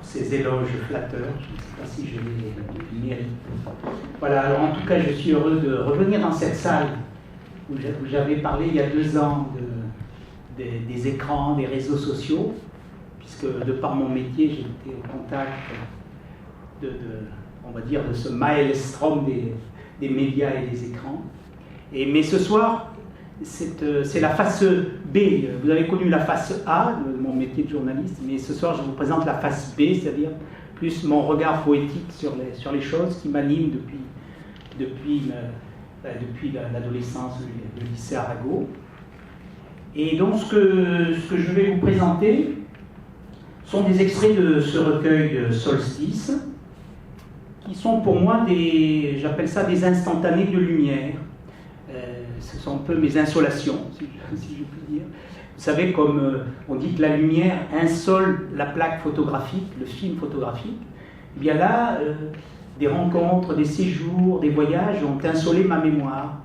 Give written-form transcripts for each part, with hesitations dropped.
ces éloges flatteurs. Je ne sais pas si je les mérite. Voilà, alors en tout cas, je suis heureux de revenir dans cette salle où j'avais parlé il y a 2 ans des écrans, des réseaux sociaux, puisque de par mon métier, j'étais au contact on va dire, de ce maelstrom des médias et des écrans. Mais ce soir, c'est la face B. Vous avez connu la face A de mon métier de journaliste, mais ce soir, je vous présente la face B, c'est-à-dire plus mon regard poétique sur les choses qui m'animent depuis l'adolescence, le lycée Arago. Et donc, ce que je vais vous présenter sont des extraits de ce recueil Solstice, qui sont pour moi j'appelle ça des instantanés de lumière. Ce sont un peu mes insolations, si je puis dire. Vous savez, comme on dit que la lumière insole la plaque photographique, le film photographique, eh bien là, des rencontres, des séjours, des voyages ont insolé ma mémoire.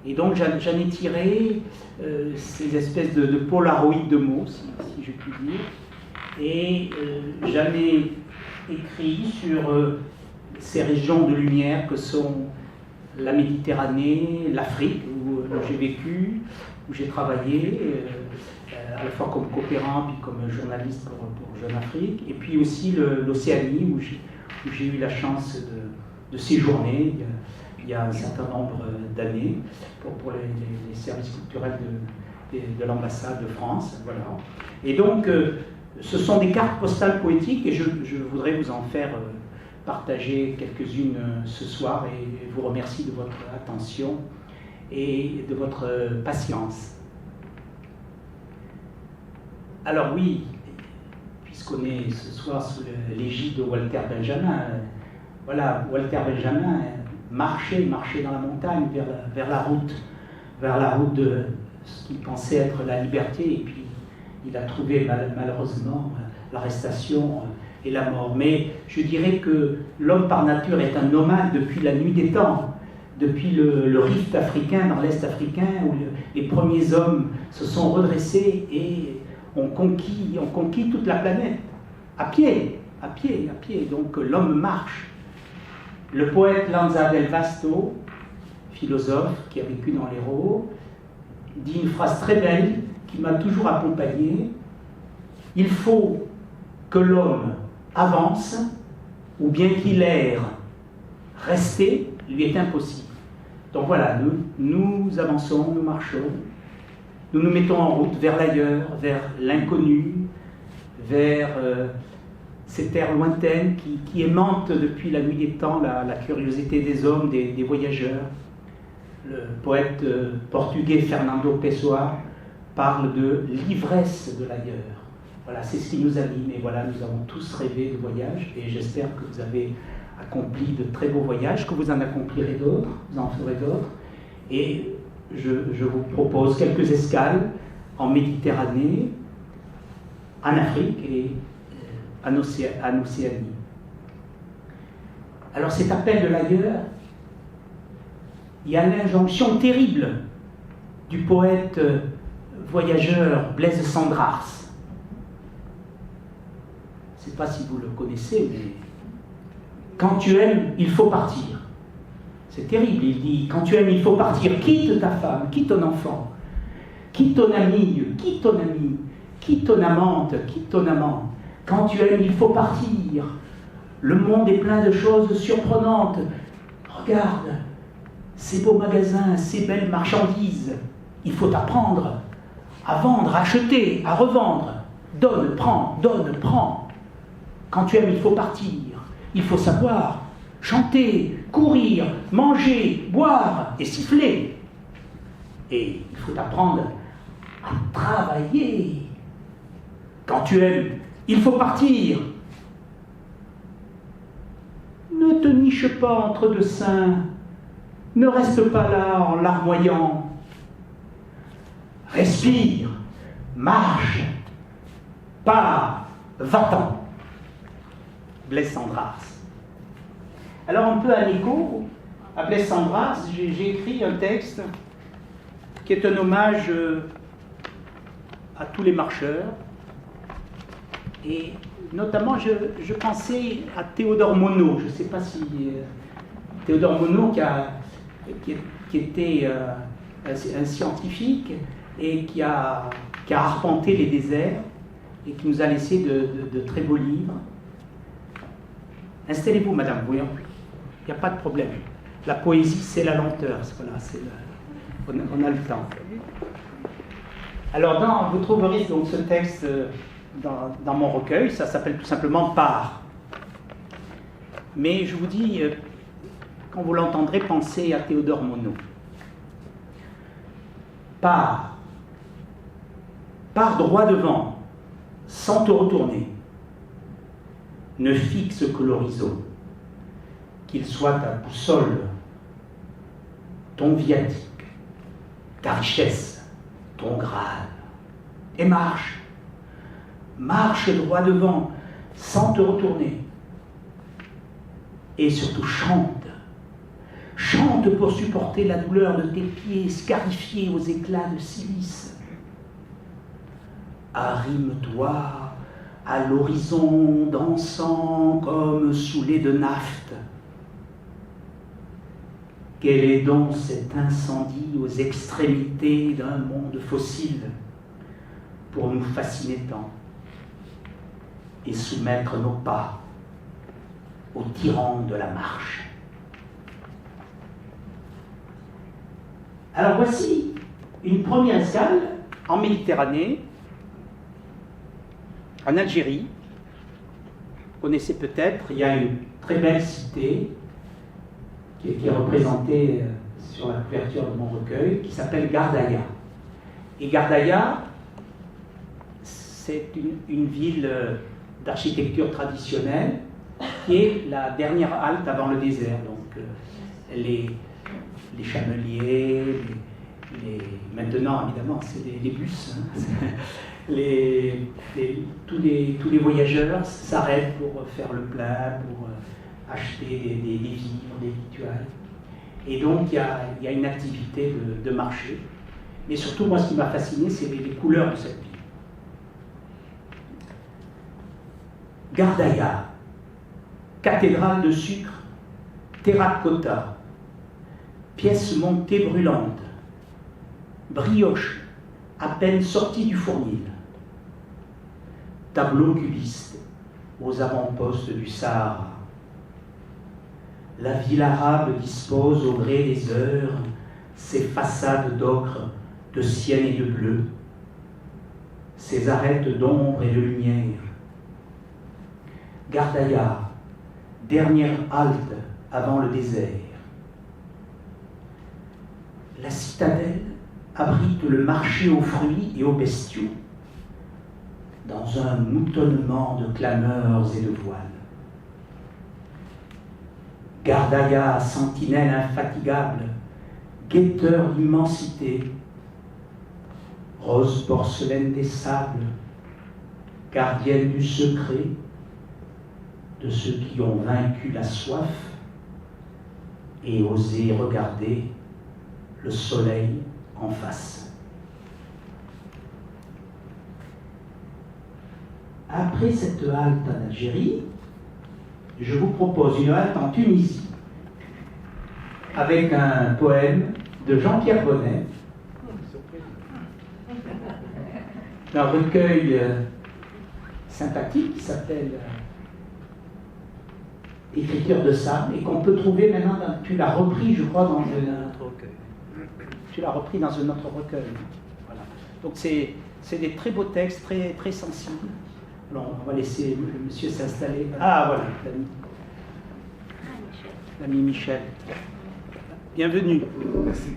Et donc j'en ai tiré ces espèces de polaroïdes de mots, si je puis dire. Et j'en ai écrit sur ces régions de lumière que sont la Méditerranée, l'Afrique, où j'ai vécu, où j'ai travaillé, à la fois comme coopérant, puis comme journaliste pour Jeune Afrique, et puis aussi l'Océanie, où j'ai eu la chance de séjourner il y a un certain nombre d'années pour les services culturels de l'ambassade de France. Voilà. Et donc, ce sont des cartes postales poétiques, et je voudrais vous en faire partager quelques-unes ce soir, et vous remercie de votre attention et de votre patience. Alors oui, puisqu'on est ce soir sous l'égide de Walter Benjamin, voilà, Walter Benjamin marchait dans la montagne vers la route de ce qu'il pensait être la liberté, et puis il a trouvé malheureusement l'arrestation et la mort. Mais je dirais que l'homme par nature est un nomade depuis la nuit des temps, depuis le rift africain, dans l'Est africain, où les premiers hommes se sont redressés et ont conquis toute la planète, à pied. Donc l'homme marche. Le poète Lanza del Vasto, philosophe qui a vécu dans l'Hérault, dit une phrase très belle qui m'a toujours accompagné: il faut que l'homme avance, ou bien qu'il erre. Rester lui est impossible. Donc voilà, nous avançons, nous marchons, nous nous mettons en route vers l'ailleurs, vers l'inconnu, vers ces terres lointaines qui aimantent depuis la nuit des temps la curiosité des hommes, des voyageurs. Le poète portugais Fernando Pessoa parle de l'ivresse de l'ailleurs. Voilà, c'est ce qui nous anime, et voilà, nous avons tous rêvé de voyage, et j'espère que vous avez accompli de très beaux voyages, que vous en accomplirez d'autres, vous en ferez d'autres, et je vous propose quelques escales en Méditerranée, en Afrique et en Océanie. Alors cet appel de l'ailleurs, il y a l'injonction terrible du poète voyageur Blaise Cendrars. Je ne sais pas si vous le connaissez, mais quand tu aimes, il faut partir. C'est terrible, il dit, quand tu aimes, il faut partir. Quitte ta femme, quitte ton enfant, quitte ton ami, quitte ton ami, quitte ton amante, quitte ton amant. Quand tu aimes, il faut partir. Le monde est plein de choses surprenantes. Regarde, ces beaux magasins, ces belles marchandises. Il faut apprendre à vendre, à acheter, à revendre. Donne, prends, donne, prends. Quand tu aimes, il faut partir. Il faut savoir chanter, courir, manger, boire et siffler. Et il faut apprendre à travailler. Quand tu aimes, il faut partir. Ne te niche pas entre deux seins. Ne reste pas là en larmoyant. Respire, marche, pars, va-t'en. Blaise Cendrars. Alors un peu à l'écho, à Blaise Cendrars, j'ai écrit un texte qui est un hommage à tous les marcheurs, et notamment, je pensais à Théodore Monod. Je ne sais pas si Théodore Monod, qui était un scientifique et qui a arpenté les déserts et qui nous a laissé de très beaux livres. Installez-vous, madame, il n'y a pas de problème. La poésie, c'est la lenteur. Voilà, on a le temps. Alors, vous trouverez donc ce texte dans mon recueil. Ça s'appelle tout simplement Part. Mais je vous dis, quand vous l'entendrez, pensez à Théodore Monod. Pars droit devant, sans te retourner. Ne fixe que l'horizon, qu'il soit ta boussole, ton viatique, ta richesse, ton Graal. Et marche droit devant, sans te retourner. Et surtout chante pour supporter la douleur de tes pieds scarifiés aux éclats de silice. Arrime-toi à l'horizon dansant comme saoulé de naphte. Quel est donc cet incendie aux extrémités d'un monde fossile pour nous fasciner tant et soumettre nos pas aux tyrans de la marche? Alors voici une première escale en Méditerranée, en Algérie. Vous connaissez peut-être, il y a une très belle cité qui est représentée sur la couverture de mon recueil, qui s'appelle Gardaïa. Et Gardaïa, c'est une ville d'architecture traditionnelle qui est la dernière halte avant le désert. Donc les chameliers, maintenant évidemment c'est les bus, hein. Tous les voyageurs s'arrêtent pour faire le plein, pour acheter des vivres, des victuailles. Et donc il y a une activité de marché. Mais surtout, moi, ce qui m'a fasciné, c'est les couleurs de cette ville. Gardaïa, cathédrale de sucre, terracotta, pièce montée brûlante, brioche à peine sortie du fournil, tableau cubiste aux avant-postes du Sahara. La ville arabe dispose au gré des heures ses façades d'ocre, de ciel et de bleu, ses arêtes d'ombre et de lumière. Gardaïa, dernière halte avant le désert. La citadelle abrite le marché aux fruits et aux bestiaux, dans un moutonnement de clameurs et de voiles. Gardaïa, sentinelle infatigable, guetteur d'immensité, rose porcelaine des sables, gardienne du secret de ceux qui ont vaincu la soif et osé regarder le soleil en face. Après cette halte en Algérie, je vous propose une halte en Tunisie, avec un poème de Jean-Pierre Bonnet, d'un recueil sympathique qui s'appelle Écriture de sable, et qu'on peut trouver maintenant, tu l'as repris, je crois, dans un autre recueil. Tu l'as repris dans un autre recueil. Voilà. Donc c'est des très beaux textes, très, très sensibles. Alors on va laisser le monsieur s'installer. Ah voilà, l'ami Michel. Bienvenue. Merci.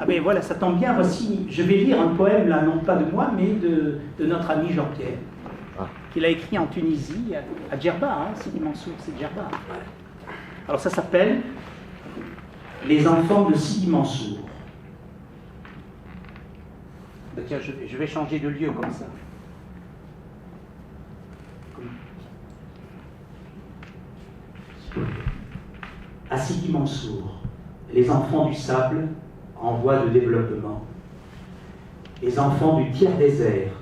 Ah ben voilà, ça tombe bien, voici, je vais lire un poème là, non pas de moi, mais de notre ami Jean-Pierre, qu'il a écrit en Tunisie, à Djerba, hein, Sidi Mansour, c'est Djerba. Alors ça s'appelle Les enfants de Sidi Mansour. Ben tiens, je vais changer de lieu comme ça. À Sidi Mansour, les enfants du sable en voie de développement, les enfants du tiers désert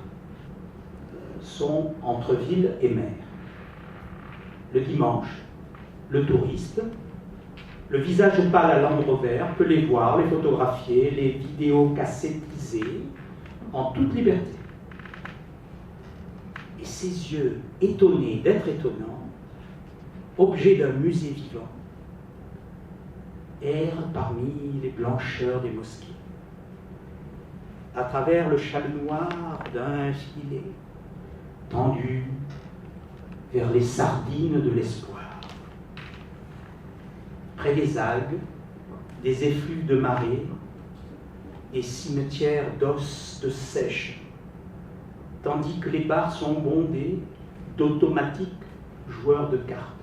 sont entre ville et mer. le dimanche, le touriste, le visage pâle à l'ambre vert peut les voir, les photographier, les vidéocassettiser en toute liberté. Et ses yeux, étonnés d'être étonnants, objets d'un musée vivant, errent parmi les blancheurs des mosquées, à travers le châle noir d'un filet tendu vers les sardines de l'espoir. Près des algues, des effluves de marée, des cimetières d'os de sèche, tandis que les bars sont bondés d'automatiques joueurs de cartes.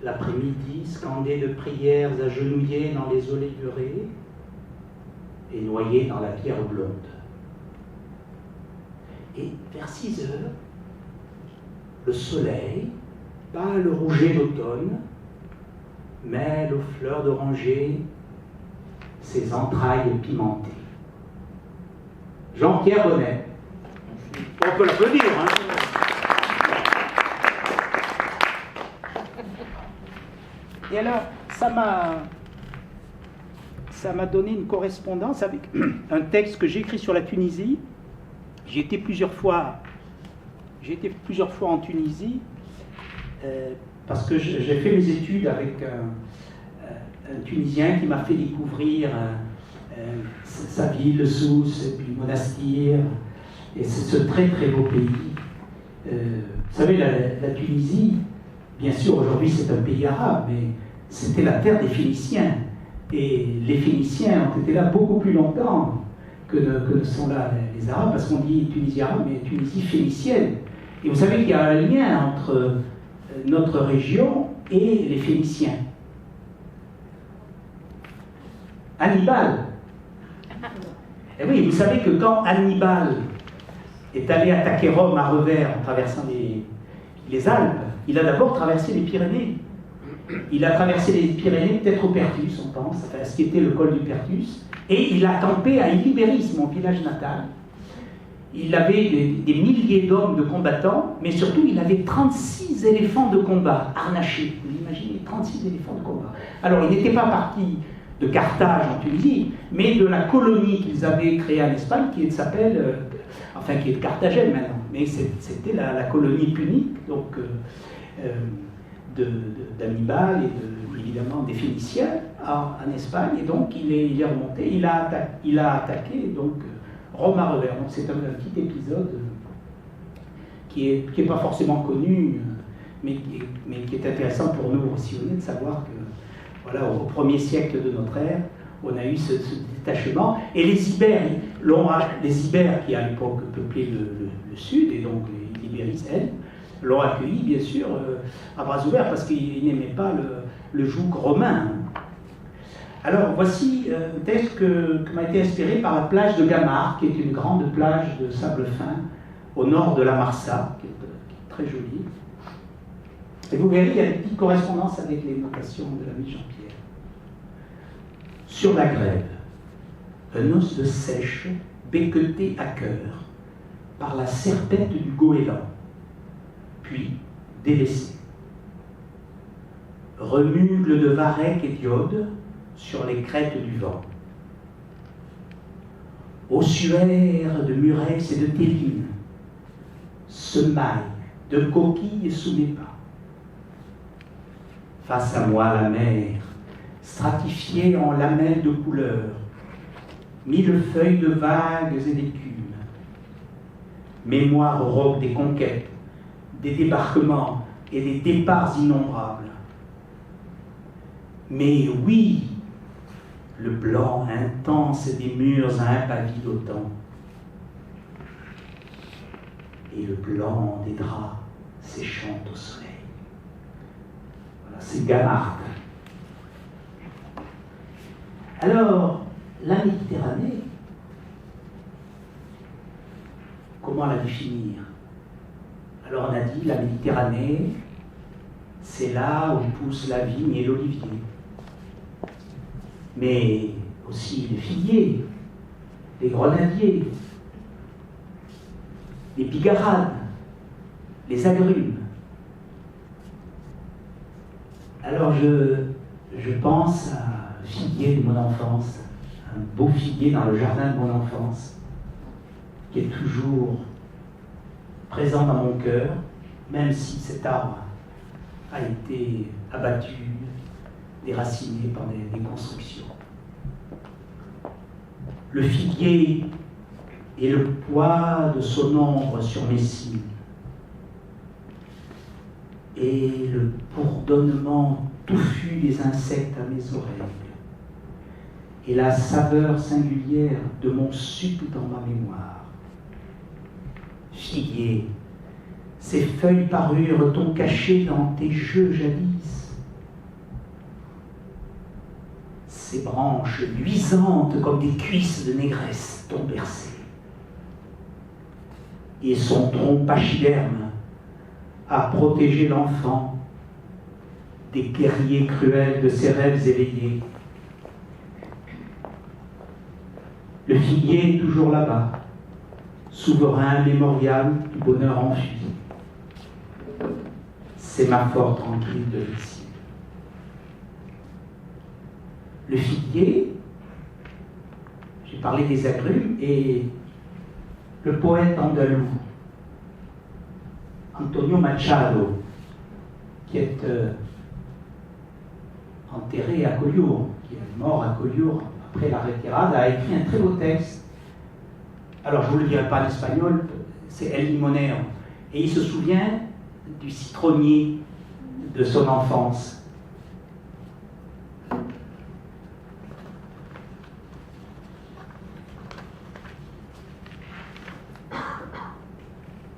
L'après-midi, scandé de prières agenouillées dans les oléurés et noyé dans la pierre blonde. Et vers 6 heures, le soleil, pâle rouget d'automne, mêle aux fleurs d'oranger ses entrailles pimentées. Jean-Pierre Bonnet. On peut l'applaudir, hein. Et alors, ça m'a donné une correspondance avec un texte que j'ai écrit sur la Tunisie. J'ai été plusieurs fois en Tunisie parce que j'ai fait mes études avec un Tunisien qui m'a fait découvrir sa ville, Sousse, et puis Monastir, et c'est ce très très beau pays. Vous savez, la Tunisie, bien sûr aujourd'hui c'est un pays arabe, mais c'était la terre des Phéniciens, et les Phéniciens ont été là beaucoup plus longtemps que ne sont là les Arabes, parce qu'on dit Tunisie arabe, mais Tunisie phénicienne. Et vous savez qu'il y a un lien entre notre région et les Phéniciens. Hannibal. Et oui, vous savez que quand Hannibal est allé attaquer Rome à revers en traversant les Alpes, il a d'abord traversé les Pyrénées. Il a traversé les Pyrénées, peut-être au Perthus, on pense, enfin, ce qui était le col du Perthus, et il a campé à Illiberis, mon village natal. Il avait des milliers d'hommes de combattants, mais surtout il avait 36 éléphants de combat harnachés. Vous imaginez, 36 éléphants de combat. Alors il n'était pas parti de Carthage en Tunisie, mais de la colonie qu'ils avaient créée en Espagne, qui est de carthagène maintenant, mais c'était la colonie punique, donc d'Hannibal et évidemment des Phéniciens en Espagne, et donc il est remonté, il a attaqué donc Rome à revers. Donc c'est un petit épisode qui est pas forcément connu, mais qui est intéressant pour nous aussi de savoir que voilà, au 1er siècle de notre ère, on a eu ce détachement. Et les Ibères qui à l'époque peuplaient le sud, et donc les Ibéris, elles, l'ont accueilli bien sûr à bras ouverts parce qu'ils n'aimaient pas le joug romain. Alors voici un texte qui m'a été inspiré par la plage de Gamar, qui est une grande plage de sable fin au nord de la Marsa, qui est très jolie. Et vous verrez, il y a une petite correspondance avec les notations de l'ami Jean-Pierre. Sur la grève, un os de sèche becqueté à cœur par la serpette du goéland, puis délaissé. Remugle de varech et d'iode sur les crêtes du vent. Ossuaire de murex et de théline, semaille de coquilles sous mes pas. Face à moi la mer, stratifiée en lamelles de couleurs, mille feuilles de vagues et d'écumes. Mémoire robe des conquêtes, des débarquements et des départs innombrables. Mais oui, le blanc intense des murs à un pavis d'autant, et le blanc des draps séchant au soleil. Voilà, c'est Gamard. Alors, la Méditerranée, comment la définir? Alors on a dit, la Méditerranée, c'est là où poussent la vigne et l'olivier. Mais aussi les figuiers, les grenadiers, les bigarades, les agrumes. Alors je pense à un figuier de mon enfance, un beau figuier dans le jardin de mon enfance, qui est toujours présent dans mon cœur, même si cet arbre a été abattu, déraciné par des constructions. Le figuier et le poids de son ombre sur mes cils, et le bourdonnement touffu des insectes à mes oreilles, et la saveur singulière de mon suc dans ma mémoire. Figuier, ces feuilles parures t'ont caché dans tes jeux jadis. Ces branches luisantes comme des cuisses de négresse t'ont bercé. Et son tronc pachyderme a protégé l'enfant des guerriers cruels de ses rêves éveillés. Le figuier est toujours là-bas, souverain mémorial du bonheur enfui. Sémaphore tranquille de l'ici. Le figuier, j'ai parlé des agrumes, et le poète andalou Antonio Machado, qui est enterré à Collioure, qui est mort à Collioure après la retirada, a écrit un très beau texte. Alors je ne vous le dirai pas en espagnol, c'est El Limonero. Et il se souvient du citronnier de son enfance.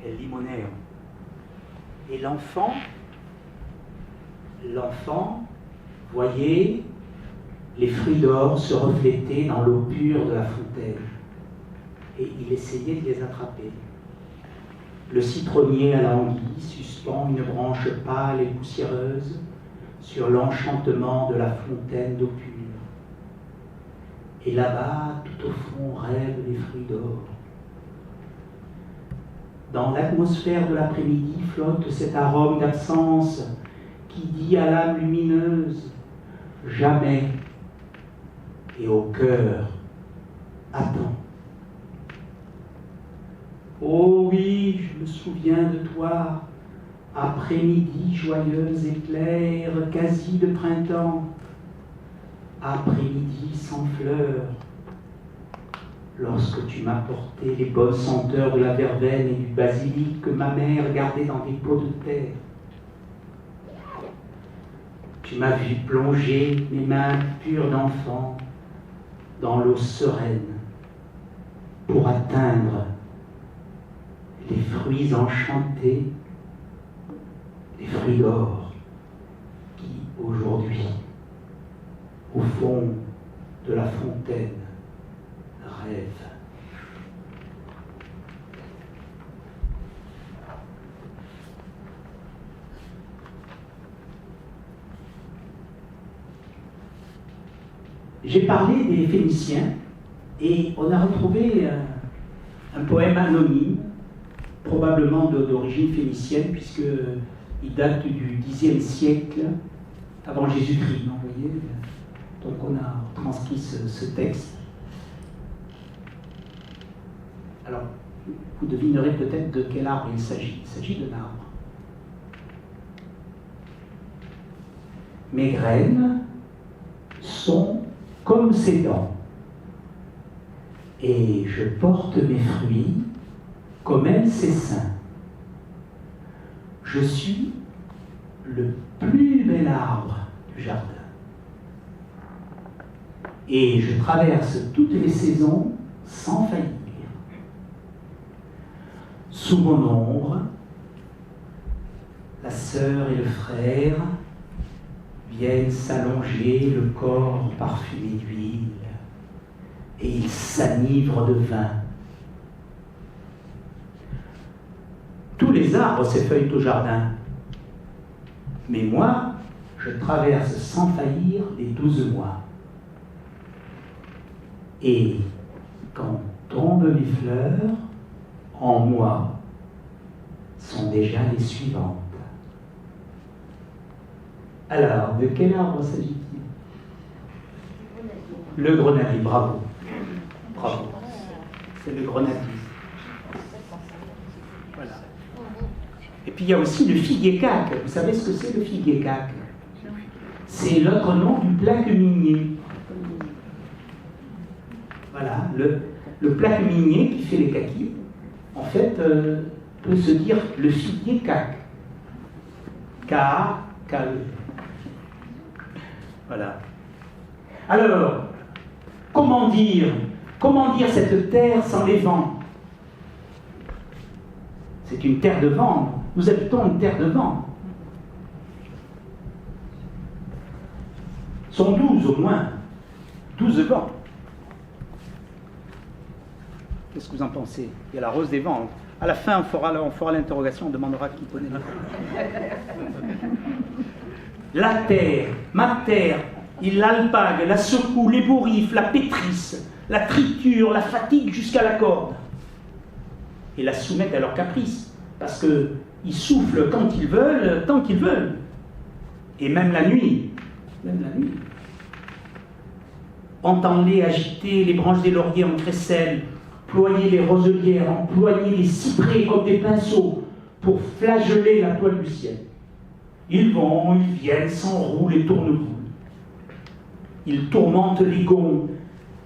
El Limonero. Et l'enfant voyait les fruits d'or se refléter dans l'eau pure de la fontaine. Et il essayait de les attraper. Le citronnier à l'anguille suspend une branche pâle et poussiéreuse sur l'enchantement de la fontaine d'eau pure. Et là-bas, tout au fond, rêvent les fruits d'or. Dans l'atmosphère de l'après-midi flotte cet arôme d'absence qui dit à l'âme lumineuse « jamais » et au cœur « attends ». Oh oui, je me souviens de toi, après-midi joyeux éclair, quasi de printemps, après-midi sans fleurs, lorsque tu m'apportais les bonnes senteurs de la verveine et du basilic que ma mère gardait dans des pots de terre. Tu m'as vu plonger mes mains pures d'enfant dans l'eau sereine pour atteindre les fruits enchantés, les fruits d'or qui, aujourd'hui, au fond de la fontaine, rêvent. J'ai parlé des Phéniciens et on a retrouvé un poème anonyme, probablement d'origine phénicienne, puisqu'il date du Xe siècle avant Jésus-Christ, vous voyez. Donc on a transcrit ce texte. Alors, vous devinerez peut-être de quel arbre il s'agit. Il s'agit d'un arbre. Mes graines sont comme ses dents, et je porte mes fruits comme elle ses seins. Je suis le plus bel arbre du jardin. Et je traverse toutes les saisons sans faillir. Sous mon ombre, la sœur et le frère viennent s'allonger le corps parfumé d'huile, et ils s'enivrent de vin. Tous les arbres s'effeuillent au jardin, mais moi, je traverse sans faillir les 12 mois. Et quand tombent les fleurs, en moi, sont déjà les suivantes. Alors, de quel arbre s'agit-il? Le grenadier, bravo. Bravo. C'est le grenadier. Voilà. Et puis il y a aussi le figuier-caque. Vous savez ce que c'est le figuier-caque? C'est l'autre nom du plaque minier. Voilà, le plaque minier qui fait les kakis, en fait, peut se dire le figuier-caque. K-A-K-E. Voilà. Alors, comment dire cette terre sans les vents? C'est une terre de vent. Nous habitons une terre de vent. Sont 12 au moins. 12 vents. Qu'est-ce que vous en pensez? Il y a la rose des vents. À la fin, on fera l'interrogation, on demandera qui connaît. La terre, ma terre, il l'alpague, la secoue, l'ébouriffe, la pétrisse, la triture, la fatigue jusqu'à la corde. Et la soumettent à leur caprice, parce qu'ils soufflent quand ils veulent, tant qu'ils veulent. Et même la nuit. Même la nuit. Entends-les agiter les branches des lauriers en crécelle, ployer les roselières, employer les cyprès comme des pinceaux pour flageoler la toile du ciel. Ils vont, ils viennent, s'enroulent et tournent-boules. Ils tourmentent les gonds,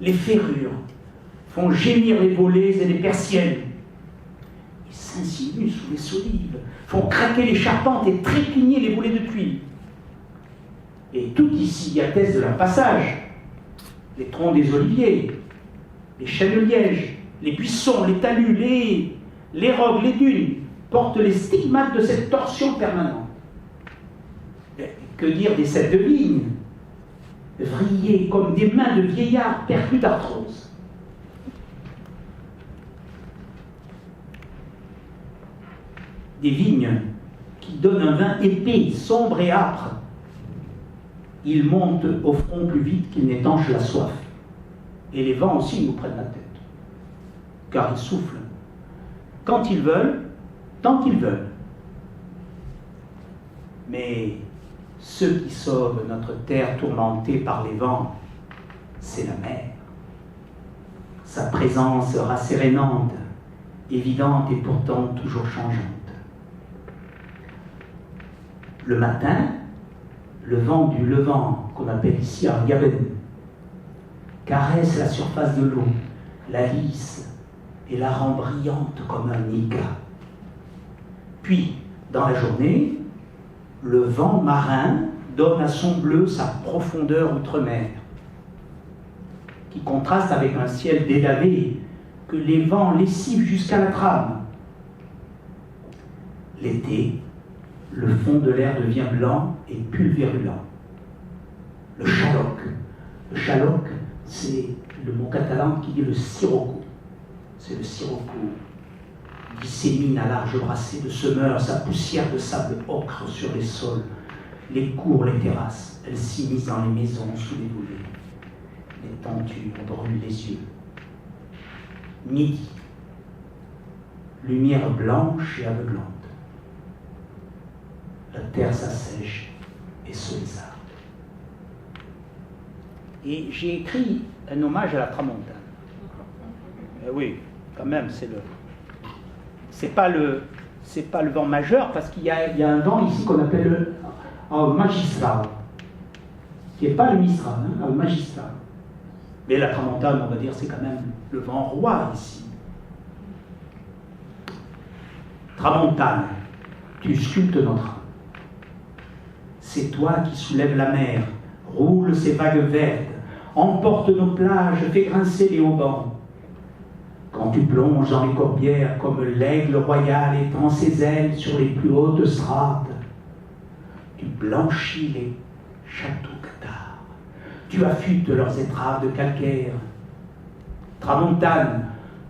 les ferrures, font gémir les volets et les persiennes. Ils s'insinuent sous les solives, font craquer les charpentes et trépigner les volets de tuiles. Et tout ici atteste de leur passage. Les troncs des oliviers, les chênes de liège, les buissons, les talus, les rocs, les dunes portent les stigmates de cette torsion permanente. Que dire des cèpes de vigne, vrillés comme des mains de vieillards perclus d'arthrose. Des vignes qui donnent un vin épais, sombre et âpre. Ils montent au front plus vite qu'ils n'étanchent la soif. Et les vents aussi nous prennent la tête. Car ils soufflent. Quand ils veulent, tant qu'ils veulent. Mais ceux qui sauvent notre terre tourmentée par les vents, c'est la mer. Sa présence rassérénante, évidente et pourtant toujours changeante. Le matin, le vent du levant, qu'on appelle ici Argaben, caresse la surface de l'eau, la lisse et la rend brillante comme un nica. Puis, dans la journée, le vent marin donne à son bleu sa profondeur outre-mer, qui contraste avec un ciel délavé que les vents lessivent jusqu'à la trame. L'été, le fond de l'air devient blanc et pulvérulent. Le chaloc, c'est le mot catalan qui dit le sirocco. C'est le sirocco. Il dissémine à large brassée de semeurs sa poussière de sable ocre sur les sols, les cours, les terrasses. Elle s'immisce dans les maisons, sous les volets. Les tentures brûlent les yeux. Midi. Lumière blanche et aveuglante. La terre s'assèche et se lézarde. Et j'ai écrit un hommage à la tramontane. Oui, quand même, c'est pas le vent majeur, parce qu'il y a un vent ici qu'on appelle le magistral, qui n'est pas le mistral, le magistral. Mais la tramontane, on va dire, c'est quand même le vent roi ici. Tramontane, tu sculptes notre âme. C'est toi qui soulèves la mer, roule ses vagues vertes, emporte nos plages, fais grincer les haubans. Quand tu plonges dans les corbières comme l'aigle royal étend ses ailes sur les plus hautes strates, tu blanchis les châteaux cathares, tu affûtes leurs étraves de calcaire. Tramontane,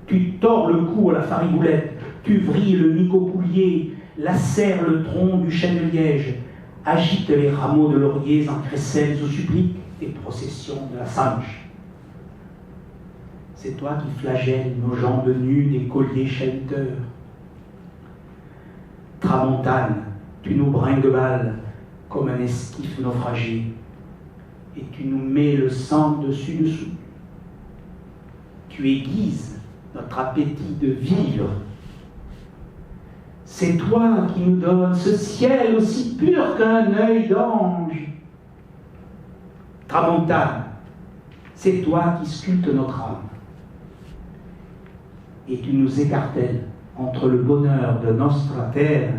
tu tords le cou à la farigoulette, tu vrilles le nicopoulier, lacères le tronc du chêne de liège, agite les rameaux de lauriers en crécelles ou supplique des processions de la Sanche. C'est toi qui flagelles nos jambes nues des colliers chahuteurs. Tramontane, tu nous bringue-balles comme un esquif naufragé, et tu nous mets le sang dessus-dessous. Tu aiguises notre appétit de vivre. C'est toi qui nous donnes ce ciel aussi pur qu'un œil d'ange. Tramontane, c'est toi qui sculptes notre âme. Et tu nous écartèles entre le bonheur de notre terre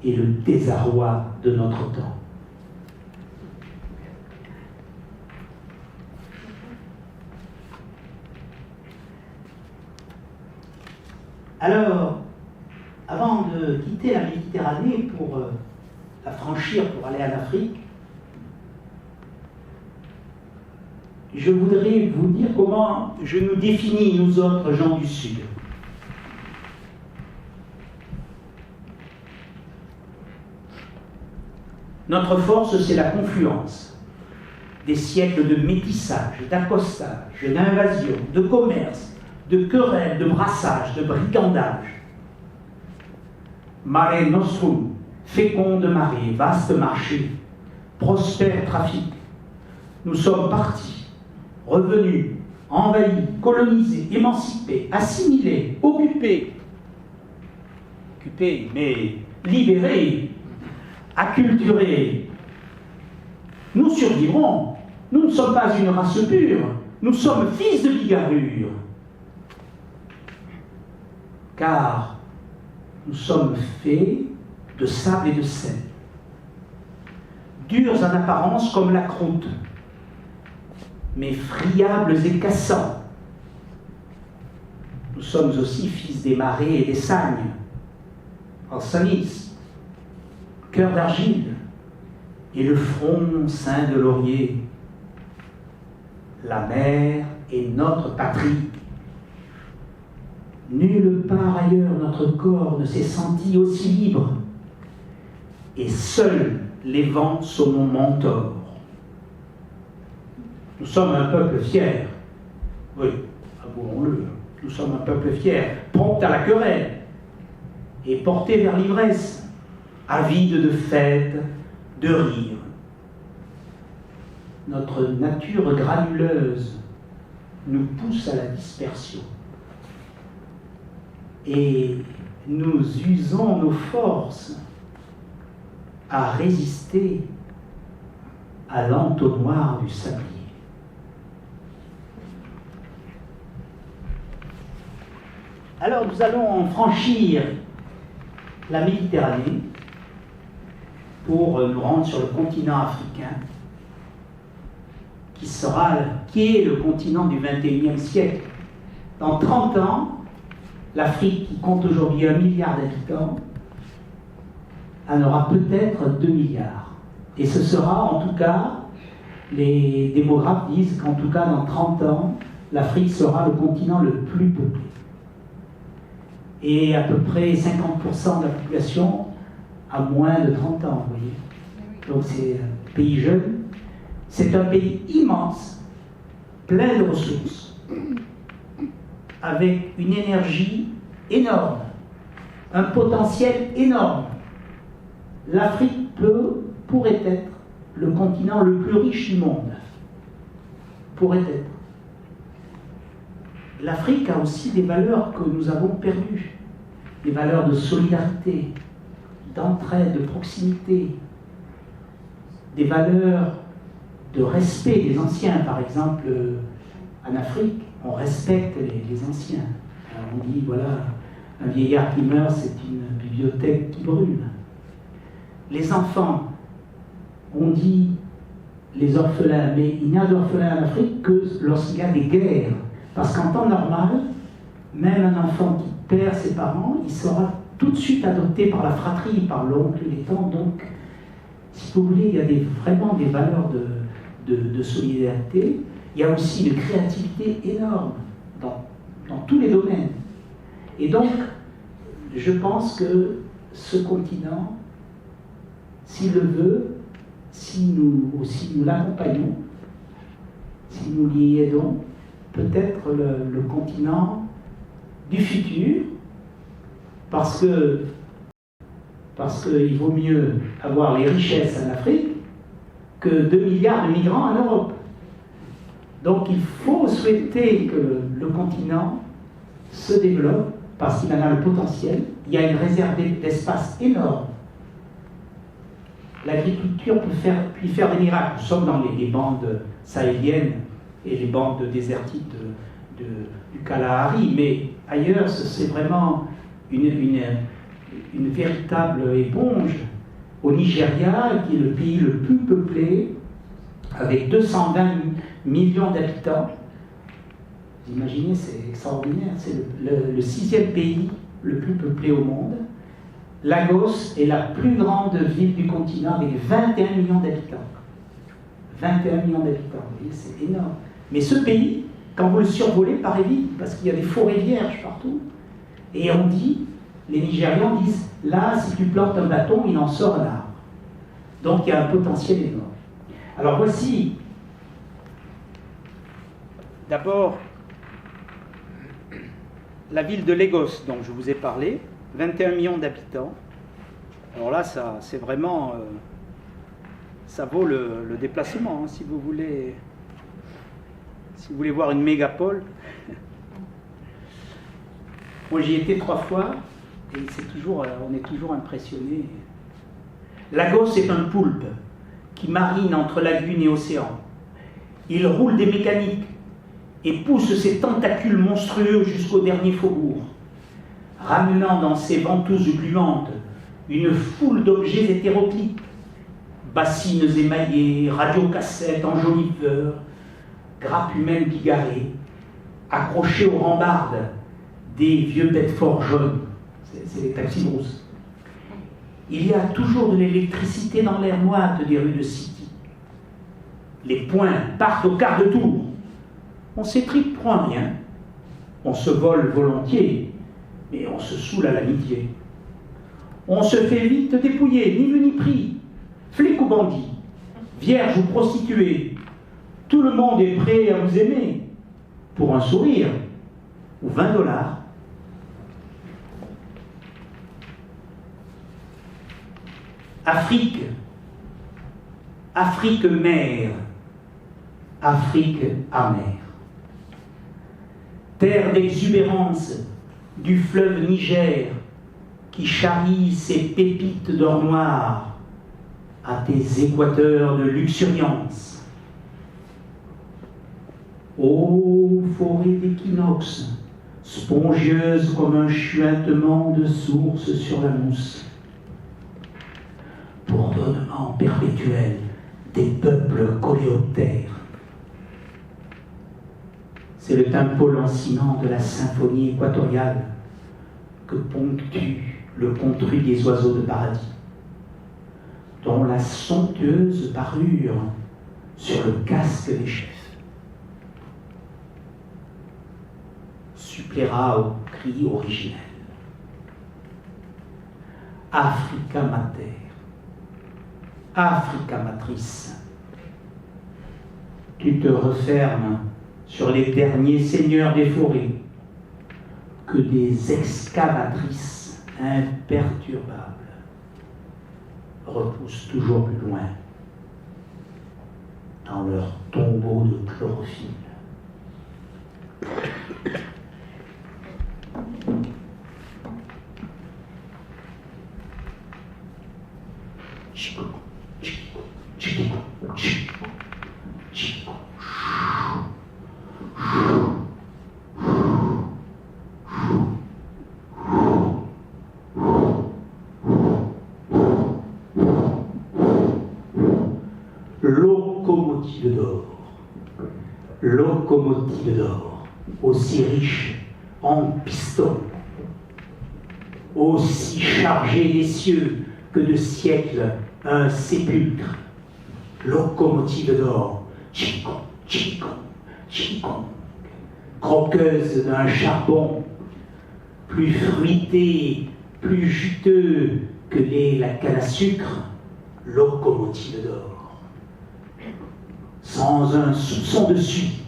et le désarroi de notre temps. Alors, avant de quitter la Méditerranée pour la franchir, pour aller en Afrique, je voudrais vous dire comment je nous définis, nous autres gens du Sud. Notre force, c'est la confluence des siècles de métissage, d'accostage, d'invasion, de commerce, de querelles, de brassage, de brigandage. Mare nostrum, féconde marée, vaste marché, prospère trafic. Nous sommes partis, revenus, envahis, colonisés, émancipés, assimilés, occupés, mais libérés, acculturés. Nous survivrons. Nous ne sommes pas une race pure. Nous sommes fils de bigarrure. Car nous sommes faits de sable et de sel, durs en apparence comme la croûte, mais friables et cassants. Nous sommes aussi fils des marées et des sagnes, en sanis, cœur d'argile, et le front ceint de laurier. La mer est notre patrie. Nulle part ailleurs notre corps ne s'est senti aussi libre, et seuls les vents sont nos mentors. Nous sommes un peuple fier, oui, avouons-le, nous sommes un peuple fier, prompt à la querelle, et porté vers l'ivresse, avide de fêtes, de rire. Notre nature granuleuse nous pousse à la dispersion. Et nous usons nos forces à résister à l'entonnoir du sablier. Alors nous allons franchir la Méditerranée pour nous rendre sur le continent africain, qui est le continent du XXIe siècle. Dans 30 ans, l'Afrique, qui compte aujourd'hui 1 milliard d'habitants, en aura peut-être 2 milliards. Et ce sera, en tout cas, les démographes disent qu'en tout cas, dans 30 ans, l'Afrique sera le continent le plus peuplé. Et à peu près 50% de la population a moins de 30 ans, vous voyez. Donc c'est un pays jeune. C'est un pays immense, plein de ressources, avec une énergie énorme, un potentiel énorme. L'Afrique pourrait être le continent le plus riche du monde. Pourrait être. L'Afrique a aussi des valeurs que nous avons perdues. Des valeurs de solidarité, d'entraide, de proximité. Des valeurs de respect des anciens. Par exemple, en Afrique, on respecte les anciens. Alors on dit, voilà, un vieillard qui meurt, c'est une bibliothèque qui brûle. Les enfants, on dit les orphelins, mais il n'y a d'orphelins en Afrique que lorsqu'il y a des guerres. Parce qu'en temps normal, même un enfant qui perd ses parents, il sera tout de suite adopté par la fratrie, par l'oncle, les tantes. Donc, si vous voulez, il y a vraiment des valeurs de solidarité. Il y a aussi une créativité énorme dans tous les domaines. Et donc, je pense que ce continent, s'il le veut, si nous l'accompagnons, si nous l'y aidons, peut-être le continent du futur, parce que parce qu'il vaut mieux avoir les richesses en Afrique que 2 milliards de migrants en Europe. Donc il faut souhaiter que le continent se développe parce qu'il en a le potentiel. Il y a une réserve d'espace énorme. L'agriculture peut faire des miracles. Nous sommes dans les bandes sahéliennes et les bandes désertiques du Kalahari, mais ailleurs, c'est vraiment une véritable éponge. Au Nigeria, qui est le pays le plus peuplé, avec 220 millions d'habitants, vous imaginez, c'est extraordinaire, c'est le 6e pays le plus peuplé au monde. Lagos est la plus grande ville du continent avec 21 millions d'habitants. 21 millions d'habitants, vous voyez, c'est énorme. Mais ce pays, quand vous le survolez, paraît vide, parce qu'il y a des forêts vierges partout. Et on dit, les Nigérians disent, là, si tu plantes un bâton, il en sort un arbre. Donc il y a un potentiel énorme. Alors voici, d'abord, la ville de Lagos, dont je vous ai parlé, 21 millions d'habitants. Alors là, ça, c'est vraiment, ça vaut le déplacement, hein, si vous voulez voir une mégapole. Moi, j'y étais 3 fois, et on est toujours impressionné. Lagos est un poulpe qui marine entre lagune et océan. Il roule des mécaniques et pousse ses tentacules monstrueux jusqu'au dernier faubourg, ramenant dans ses ventouses gluantes une foule d'objets hétéroclites, bassines émaillées, radiocassettes enjoliveurs, grappes humaines bigarrées, accrochées aux rambardes des vieux Bedford jaunes, c'est les taxis brousse. Il y a toujours de l'électricité dans l'air moite des rues de City. Les points partent au quart de tour. On s'étripe pour un rien. On se vole volontiers, mais on se saoule à l'amitié. On se fait vite dépouiller, ni vu ni pris. Flic ou bandit, vierge ou prostituée, tout le monde est prêt à vous aimer pour un sourire ou 20 $. Afrique, Afrique mère, Afrique amère. Terre d'exubérance du fleuve Niger qui charrie ses pépites d'or noir à tes équateurs de luxuriance. Ô forêt d'équinoxe, spongieuse comme un chuintement de source sur la mousse, bourdonnement perpétuel des peuples coléoptères. C'est le tempo lancinant de la symphonie équatoriale que ponctue le contru des oiseaux de paradis, dont la somptueuse parure sur le casque des chefs suppléera au cri originel. Africa Mater, Africa Matrice, tu te refermes sur les derniers seigneurs des forêts, que des excavatrices imperturbables repoussent toujours plus loin dans leur tombeau de chlorophylle. Chico, Chico, Chico, Chico, Chico. Locomotive d'or, locomotive d'or, aussi riche en pistons, aussi chargée des cieux que de siècles un sépulcre, locomotive d'or, Chico, Chico, Chico, croqueuse d'un charbon, plus fruité, plus juteux que la canne à sucre, locomotive d'or. Sans un soupçon de suie,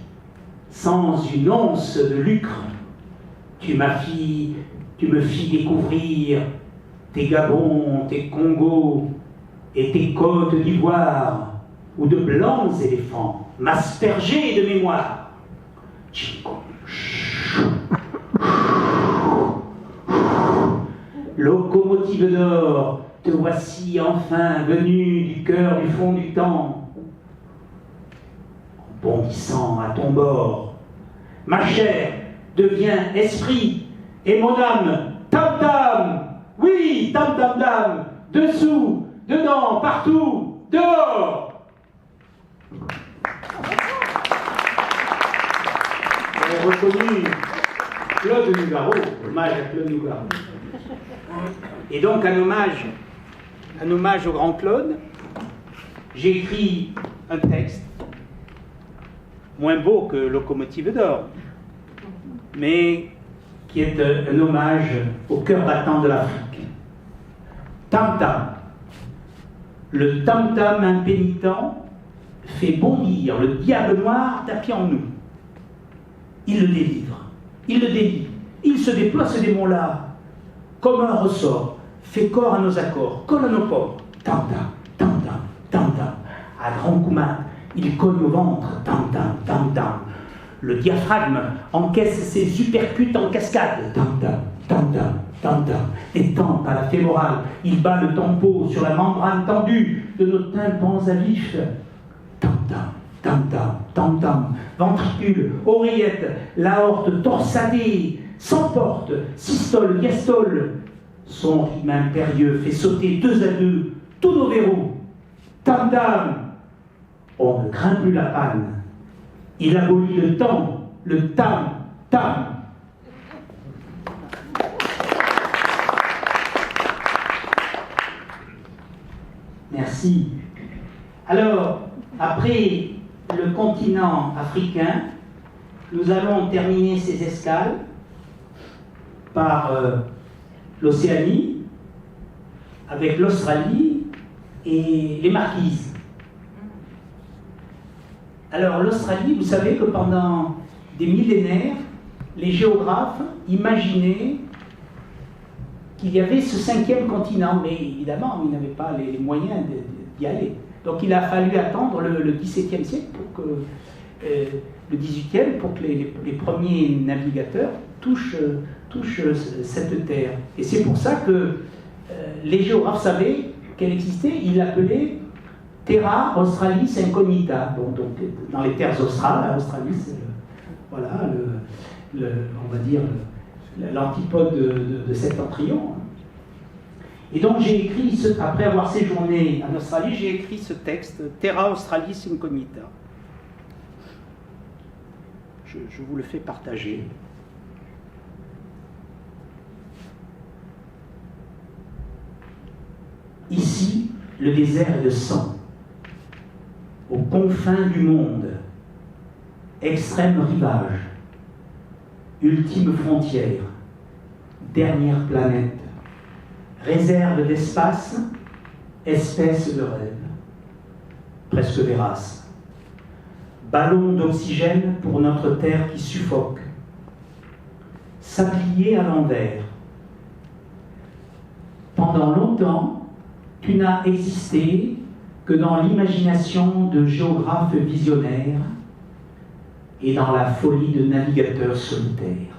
sans une once de lucre, tu me fis découvrir tes Gabons, tes Congos et tes côtes d'Ivoire, ou de blancs éléphants, m'asperger de mémoire. Locomotive d'or, te voici enfin venu du cœur du fond du temps, bondissant à ton bord. Ma chair devient esprit et mon âme tam-tam, oui, tam-tam-tam, dessous, dedans, partout, dehors. Vous avez reconnu Claude Nougaro, hommage à Claude Nougaro. Et donc, un hommage au grand Claude, j'ai écrit un texte, moins beau que Locomotive d'or, mais qui est un hommage au cœur battant de l'Afrique. Tam-tam. Le tam-tam impénitent fait bondir le diable noir tapis en nous. Il le délivre, il se déploie ce démon-là, comme un ressort, fait corps à nos accords, colle à nos corps. Tam-tam, tam-tam, tam-tam. À grands coups mat, il cogne au ventre. Tam-tam, tam-tam. Le diaphragme encaisse ses uppercuts en cascade. Tam-tam, tam-tam, tam-tam. Les tempes à la fémorale, il bat le tempo sur la membrane tendue de nos tympans à vif. Tam-tam, tam-tam, tam-tam. Ventricule, oreillette, l'aorte torsadée, s'emporte, systole, diastole. Son rythme impérieux fait sauter 2 à 2 tous nos verrous. Tam-tam, on ne craint plus la panne. Il abolit le temps, le tam-tam. Merci. Alors, après le continent africain, nous allons terminer ces escales par l'Océanie, avec l'Australie et les Marquises. Alors l'Australie, vous savez que pendant des millénaires, les géographes imaginaient qu'il y avait ce 5e continent, mais évidemment, ils n'avaient pas les moyens d'y aller. Donc il a fallu attendre le XVIIe siècle pour que le XVIIIe pour que les premiers navigateurs touchent cette terre. Et c'est pour ça que les géographes savaient qu'elle existait. Ils l'appelaient Terra Australis Incognita. Bon, donc dans les terres australes, Australis, c'est on va dire l'antipode de Septentrion. Et donc j'ai écrit, après avoir séjourné en Australie, j'ai écrit ce texte, Terra Australis Incognita. Je vous le fais partager. Ici, le désert est de sang. Aux confins du monde, extrême rivage, ultime frontière, dernière planète, réserve d'espace, espèce de rêve, presque vérace, ballon d'oxygène pour notre terre qui suffoque, sablier à l'envers. Pendant longtemps, tu n'as existé que dans l'imagination de géographes visionnaires et dans la folie de navigateurs solitaires.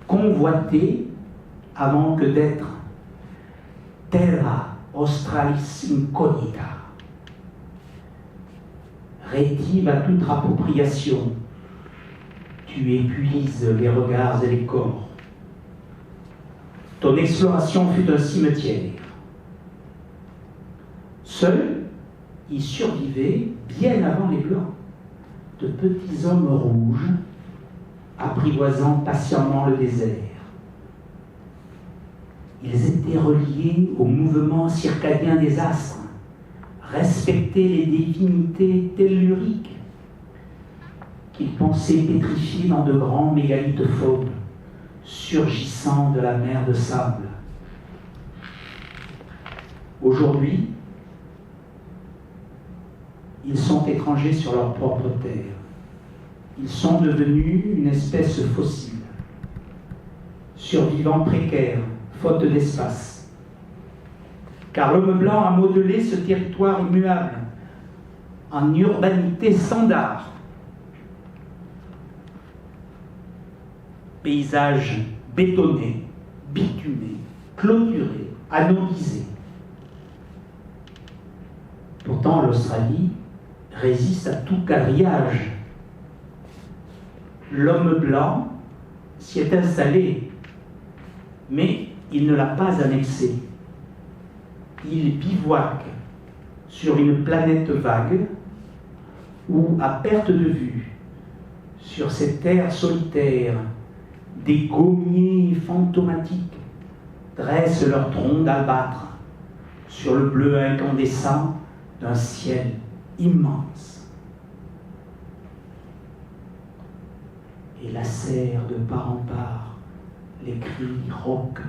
Convoité avant que d'être Terra Australis Incognita. Rétive à toute appropriation, tu épuises les regards et les corps. Ton exploration fut un cimetière. Seuls y survivaient, bien avant les Blancs, de petits hommes rouges, apprivoisant patiemment le désert. Ils étaient reliés au mouvement circadien des astres, respectaient les divinités telluriques qu'ils pensaient pétrifiées dans de grands mégalithes fauves, surgissant de la mer de sable. Aujourd'hui, ils sont étrangers sur leur propre terre. Ils sont devenus une espèce fossile, survivants précaires, faute d'espace. Car l'homme blanc a modelé ce territoire immuable en urbanité standard. Paysage bétonné, bitumé, clôturé, anodisé. Pourtant, l'Australie résiste à tout quadrillage. L'homme blanc s'y est installé, mais il ne l'a pas annexé. Il bivouaque sur une planète vague où, à perte de vue, sur cette terre solitaire, des gommiers fantomatiques dressent leurs troncs d'albâtre sur le bleu incandescent d'un ciel immense. Et lacèrent de part en part les cris rauques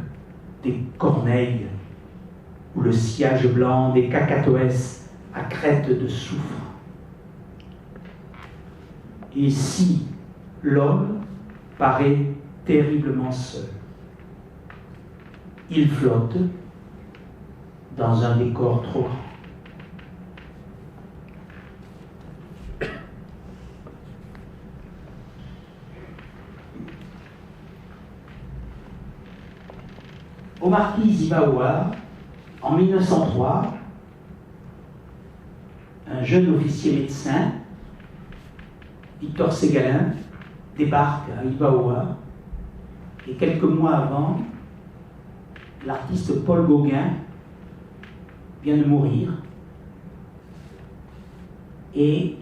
des corneilles ou le sillage blanc des cacatoès à crête de soufre. Et si l'homme paraît terriblement seul, il flotte dans un décor trop grand. Au marquis Zivaoua, en 1903, un jeune officier médecin, Victor Ségalin, débarque à Ivaoua, et quelques mois avant, l'artiste Paul Gauguin vient de mourir, et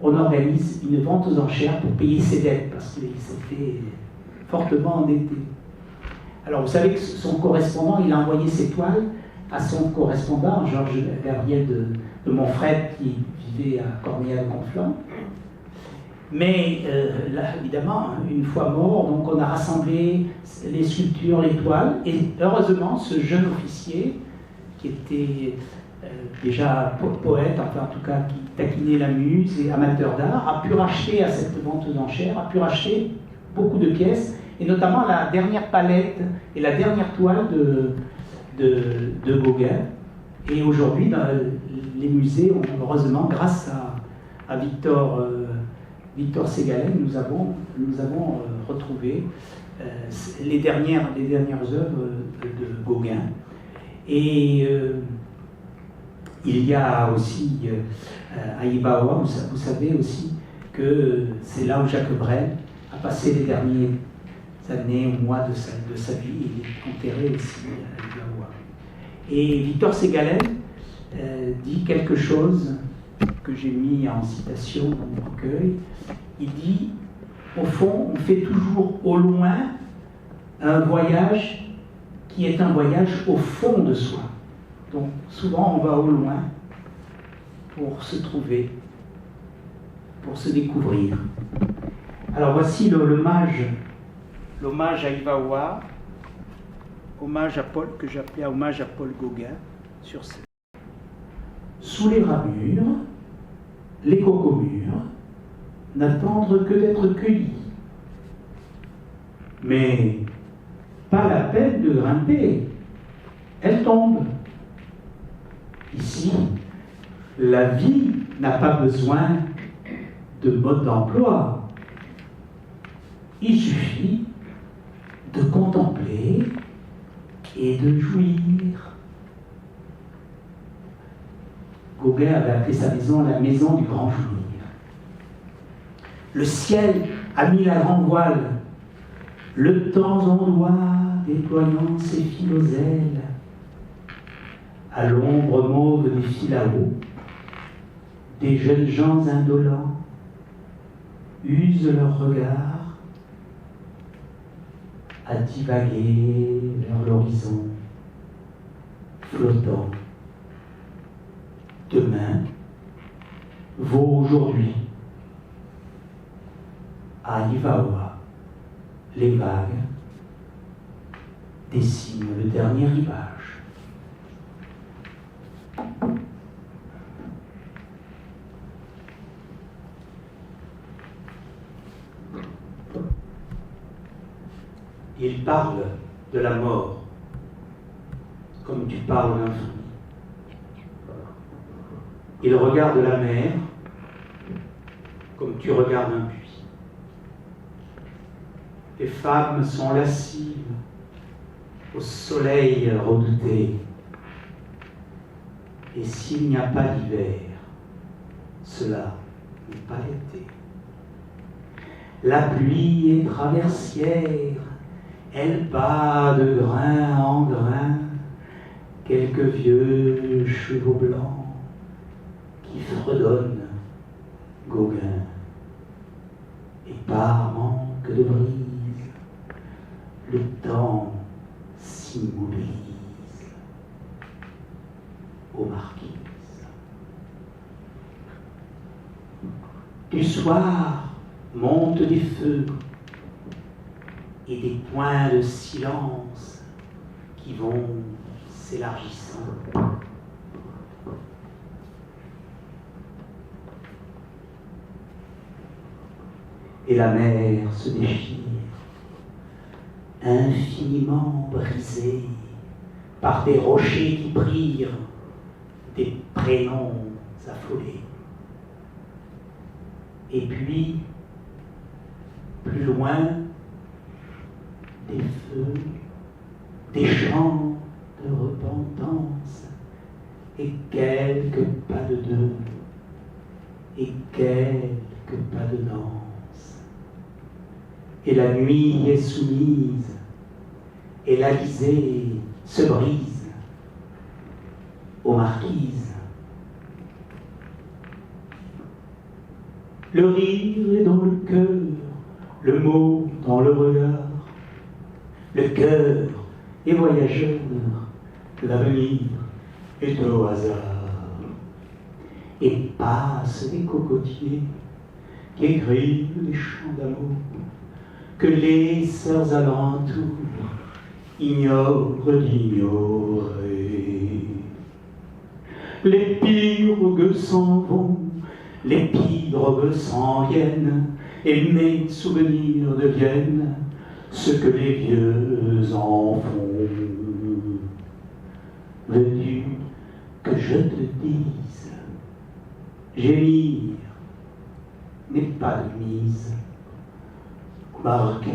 on organise une vente aux enchères pour payer ses dettes, parce qu'il s'était fortement endetté. Alors vous savez que son correspondant, il a envoyé ses toiles à son correspondant, Georges Gabriel de Montfred, qui vivait à Cormières-Conflans. Mais là, évidemment, une fois mort, donc on a rassemblé les sculptures, les toiles, et heureusement, ce jeune officier, qui était déjà poète, enfin en tout cas qui taquinait la muse et amateur d'art, a pu racheter à cette vente aux enchères, a pu racheter beaucoup de pièces, et notamment la dernière palette et la dernière toile de Gauguin. Et aujourd'hui, dans les musées, heureusement, grâce à Victor Ségalin, nous avons retrouvé les dernières œuvres de Gauguin. Et il y a aussi à Ivaoua, vous savez aussi que c'est là où Jacques Brel a passé les dernières années ou mois de sa vie. Il est enterré aussi à Ivaoua. Et Victor Ségalin dit quelque chose que j'ai mis en citation dans mon recueil. Il dit, au fond, on fait toujours au loin un voyage qui est un voyage au fond de soi. Donc souvent on va au loin pour se trouver, pour se découvrir. Alors voici l'hommage à Ivaoua, hommage à Paul, que j'appelais hommage à Paul Gauguin, sur scène. Sous les ramures, les cocomures n'attendent que d'être cueillis. Mais pas la peine de grimper, elles tombent. Ici, la vie n'a pas besoin de mode d'emploi. Il suffit de contempler et de jouir. Gauguin avait appelé sa maison la maison du grand jouir. Le ciel a mis la grande voile, le temps ondoie déployant ses philosèles. À l'ombre mauve des philao, des jeunes gens indolents usent leur regard à divaguer vers l'horizon, flottant. Demain vaut aujourd'hui. À Ivaoua, les vagues dessinent le dernier rivage. Il parle de la mort, comme tu parles d'un fruit. Il regarde la mer, comme tu regardes un puits. Les femmes sont lascives au soleil redouté. Et s'il n'y a pas d'hiver, cela n'est pas l'été. La pluie est traversière, elle bat de grain en grain quelques vieux chevaux blancs qui fredonnent Gauguin. Et par manque de brise, le temps s'immobilise aux marquises. Du soir montent des feux et des points de silence qui vont s'élargissant. Et la mer se déchire, infiniment brisée par des rochers qui brillent, des prénoms affolés. Et puis, plus loin, des feux, des chants de repentance, et quelques pas de deux, et quelques pas de danse. Et la nuit est soumise, et l'Alizé se brise aux marquises. Le rire est dans le cœur, le mot dans le regard. Le cœur est voyageur, l'avenir est au hasard. Et passent des cocotiers qui écrivent des chants d'amour que les sœurs alentours ignorent d'ignorer. Les pirogues s'en vont, les pirogues s'en viennent, et mes souvenirs deviennent ce que les vieux en font. Veux-tu que je te dise, gémir n'est pas de mise, Marquise.